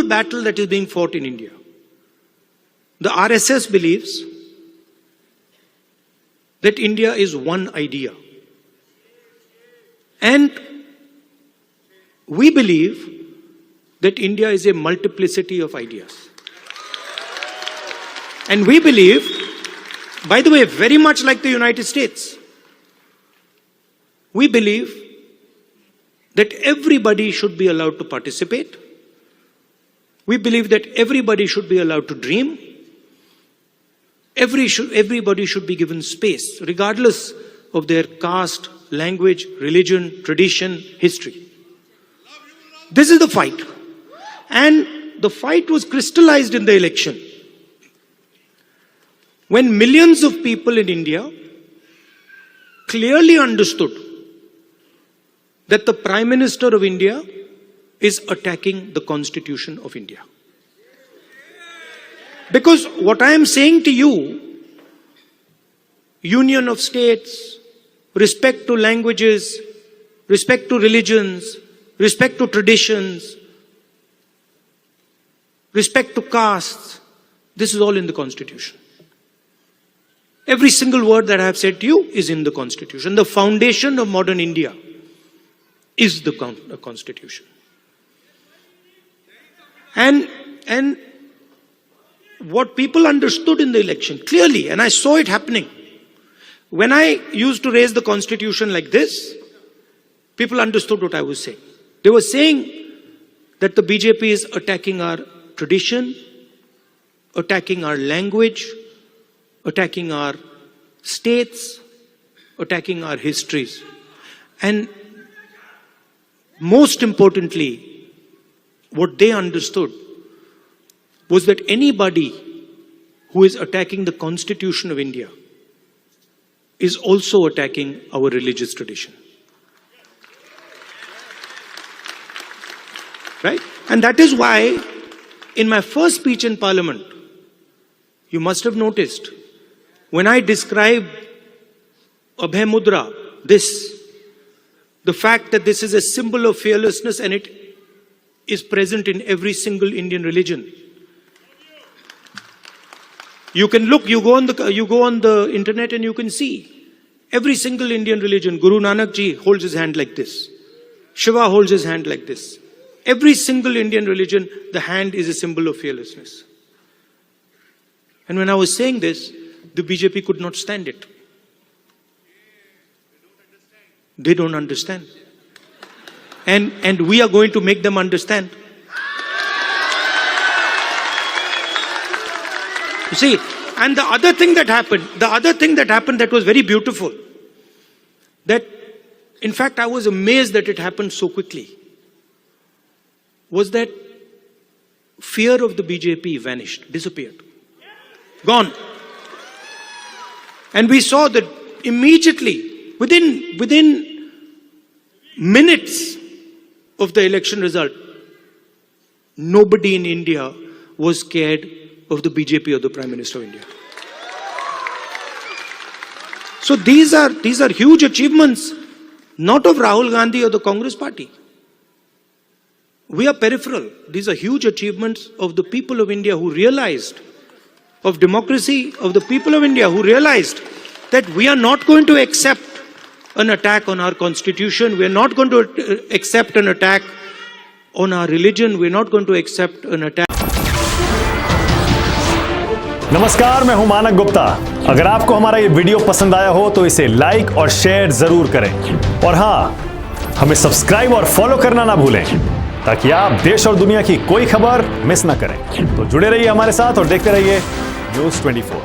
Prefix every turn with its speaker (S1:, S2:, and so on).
S1: battle that is being fought in India. The RSS believes that India is one idea. And we believe that India is a multiplicity of ideas. And we believe, by the way, very much like the United States, we believe that everybody should be allowed to participate. We believe that everybody should be allowed to dream. Everybody should be given space, regardless of their caste, language, religion, tradition, history. This is the fight. And the fight was crystallized in the election, when millions of people in India clearly understood that the Prime Minister of India is attacking the Constitution of India. Because what I am saying to you, union of states, respect to languages, respect to religions, respect to traditions, respect to castes, this is all in the Constitution. Every single word that I have said to you is in the Constitution. The foundation of modern India is the Constitution. And what people understood in the election clearly, and I saw it happening. When I used to raise the Constitution like this, people understood what I was saying. They were saying that the BJP is attacking our tradition, attacking our language, attacking our states, attacking our histories. And most importantly, what they understood was that anybody who is attacking the Constitution of India is also attacking our religious tradition. Right? And that is why in my first speech in Parliament, you must have noticed, when I described Abhay Mudra, the fact that this is a symbol of fearlessness and it is present in every single Indian religion. You can look, you go on the internet and you can see every single Indian religion. Guru Nanak Ji holds his hand like this. Shiva holds his hand like this. Every single Indian religion, the hand is a symbol of fearlessness. And when I was saying this, the BJP could not stand it. They don't understand. And we are going to make them understand. You see, and the other thing that happened that was very beautiful, that in fact I was amazed that it happened so quickly, was that fear of the BJP vanished, disappeared, gone. And we saw that immediately, within minutes of the election result, nobody in India was scared of the BJP or the Prime Minister of India. So these are huge achievements, not of Rahul Gandhi or the Congress party. We are peripheral. These are huge achievements of the people of India who realized, of democracy, of the people of India who realized that we are not going to accept an attack on our constitution. We are not going to accept an attack on our religion. We are not going to accept an attack.
S2: नमस्कार, मैं हूं मानक गुप्ता। अगर आपको हमारा ये video पसंद आया हो तो इसे लाइक और शेयर जरूर करें। और हां, हमें सब्सक्राइब और फॉलो करना ना भूलें, ताकि आप देश और दुनिया की कोई खबर मिस ना करें। तो जुड़े रहिए हमारे साथ और देखते रहिए न्यूज़ 24।